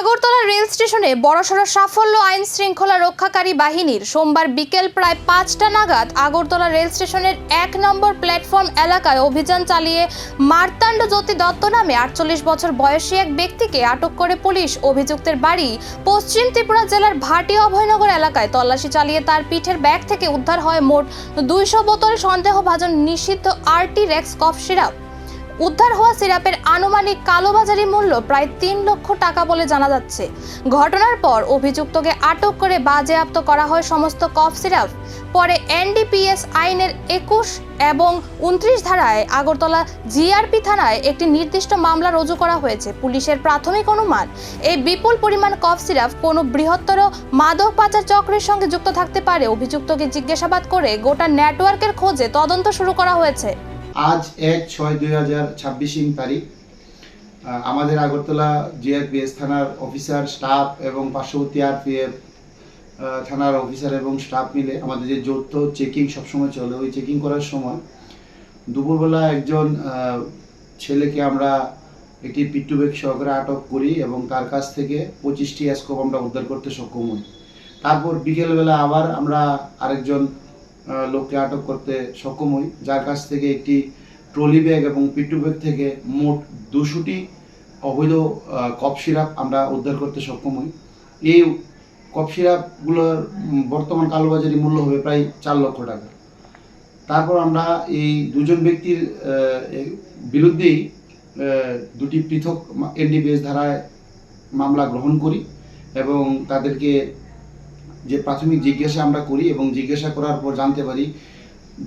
Agartala rail স্টেশনে বড়সড় সাফল্য আইন শৃঙ্খলা রক্ষাকারী বাহিনীর। সোমবার বিকেল প্রায় ৫টা নাগাদ আগরতলা রেল স্টেশনের ১ নম্বর প্ল্যাটফর্ম এলাকায় অভিযান চালিয়ে মার্তাণ্ড জ্যোতি দত্ত নামে ৪৮ বছর বয়সী এক ব্যক্তিকে আটক করে পুলিশ। অভিযুক্তের বাড়ি পশ্চিম ত্রিপুরা জেলার ভাটি অভয়নগর এলাকায়। তল্লাশি চালিয়ে তার পিঠের ব্যাগ থেকে উদ্ধার হয় মোট ২০০ বোতল সন্দেহভাজন নিষিদ্ধ আরটি রেক্স কফ সিরাপ। উদ্ধার হওয়া সিরাপের আনুমানিক কালোবাজারি মূল্য প্রায় ৩ লক্ষ টাকা বলে জানা যাচ্ছে। ঘটনার পর অভিযুক্তকে আটক করে বাজেয়াপ্ত করা হয় সমস্ত কফ সিরাপ। পরে এনডিপিএস আইনের ২১ এবং ২৯ ধারায় আগরতলা জিআরপি থানায় একটি নির্দিষ্ট মামলা রুজু করা হয়েছে। পুলিশের প্রাথমিক অনুমান, এই বিপুল পরিমাণ কফ সিরাপ কোনো বৃহত্তর মাদক পাচার চক্রের সঙ্গে যুক্ত থাকতে পারে। অভিযুক্তকে জিজ্ঞাসাবাদ করে গোটা নেটওয়ার্কের খোঁজে তদন্ত শুরু করা হয়েছে। আজ ১/৬/২০২৬ তারিখ আমাদের আগরতলা জিআরপিএস থানার অফিসার, স্টাফ এবং পার্শ্ববর্তী আরপিএফ থানার অফিসার এবং স্টাফ মিলে আমাদের যে যৌথ চেকিং সবসময় চলে, ওই চেকিং করার সময় দুপুরবেলা একজন ছেলেকে আমরা একটি পিট্টু ব্যাগ সহকারে আটক করি এবং তার কাছ থেকে ২৫টি স্কোপ আমরা উদ্ধার করতে সক্ষম হই। তারপর বিকেলবেলা আবার আমরা আরেকজন লোককে আটক করতে সক্ষম হই, যার কাছ থেকে একটি ট্রলি ব্যাগ এবং পিট্টু ব্যাগ থেকে মোট ২০০টি অবৈধ কফ সিরাপ আমরা উদ্ধার করতে সক্ষম হই। এই কফ সিরাপগুলোর বর্তমান কালোবাজারি মূল্য হবে প্রায় ৪ লক্ষ টাকা। তারপর আমরা এই দুজন ব্যক্তির বিরুদ্ধেই দুটি পৃথক এনডিপিএস ধারায় মামলা গ্রহণ করি এবং তাদেরকে যে প্রাথমিক জিজ্ঞাসা আমরা করি এবং জিজ্ঞাসা করার পর জানতে পারি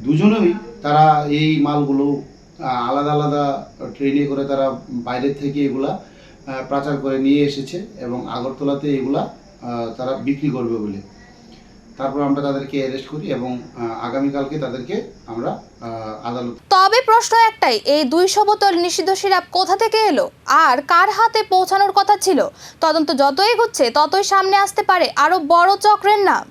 দুজনেই তারা এই মালগুলো আলাদা আলাদা ট্রেনে করে তারা বাইরের থেকে এগুলা পাচার করে নিয়ে এসেছে এবং আগরতলাতে এগুলা তারা বিক্রি করবে বলে। তারপর আমরা তাদেরকে অ্যারেস্ট করি এবং আগামীকালকে তাদেরকে আমরা আদালত। তবে প্রশ্ন একটাই, এই ২০০ বোতল নিষিদ্ধ সিরাপ কোথা থেকে এলো আর কার হাতে পৌঁছানোর কথা ছিল? তদন্ত যত এগোচ্ছে ততই সামনে আসতে পারে আরো বড় চক্রের নাম।